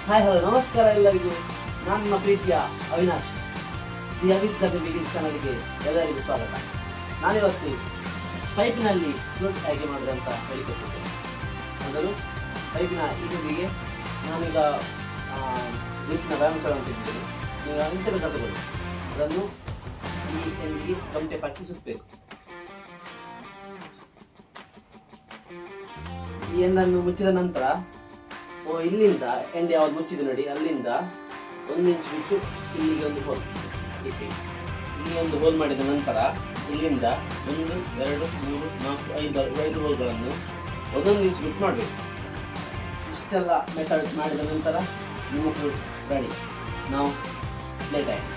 Hi hello ನಮಸ್ಕಾರ ಎಲ್ಲರಿಗೂ. ನಾನು ನಿಮ್ಮ ಪ್ರೀತಿಯ ಅವಿನಾಶ್. ದಿ ಅವಿಸ್ಸಬಲ್ ಬಿಗಿನ್ ಚಾನಲ್ಗೆ ಎಲ್ಲರಿಗೂ ಸ್ವಾಗತ. ನಾನಿವತ್ತು ಪೈಪಿನಲ್ಲಿ ಫ್ಲೂಟ್ ಹೇಗೆ ಮಾಡೋದು ಅಂತ ಹೇಳಿಕೊಟ್ಟಿದ್ದೇನೆ. ಮೊದಲು ಪೈಪಿನ ಈ ತುದಿಗೆ ನಾನೀಗ ದಿವಸಿನ ವ್ಯಾಯಾಮ ಅಂತಿದ್ದೇನೆ. ನೀವು ಇಂಥ ಬೇಕಾದ ಅದನ್ನು ಈ ಎಂದಿಗೆ ಗಮಟೆ ಪಚ್ಚಿ ಸುತ್ತಬೇಕು. ಈ ಎಂಡನ್ನು ಮುಚ್ಚಿದ ನಂತರ ಇಲ್ಲಿಂದ ಎಂಡ್ ಯಾವ್ದು ಮುಚ್ಚಿದೆ ನೋಡಿ, ಅಲ್ಲಿಂದ 1 ಇಂಚ್ ಬಿಟ್ಟು ಇಲ್ಲಿಗೆ ಒಂದು ಹೋಲ್, ಈಚೆಗೆ ಇಲ್ಲಿ ಒಂದು ಹೋಲ್ ಮಾಡಿದ ನಂತರ ಇಲ್ಲಿಂದ 1 2 3 4 5 ಹೋಲ್ಗಳನ್ನು 1 ಇಂಚ್ ಬಿಟ್ಟು ಮಾಡಬೇಕು. ಇಷ್ಟೆಲ್ಲ ಮೆಥಡ್ ಮಾಡಿದ ನಂತರ ನಿಮ್ಮ ಫ್ಲೂಟ್ ರೆಡಿ. ನಾವು ಪ್ಲೇ ಟೈಮ್.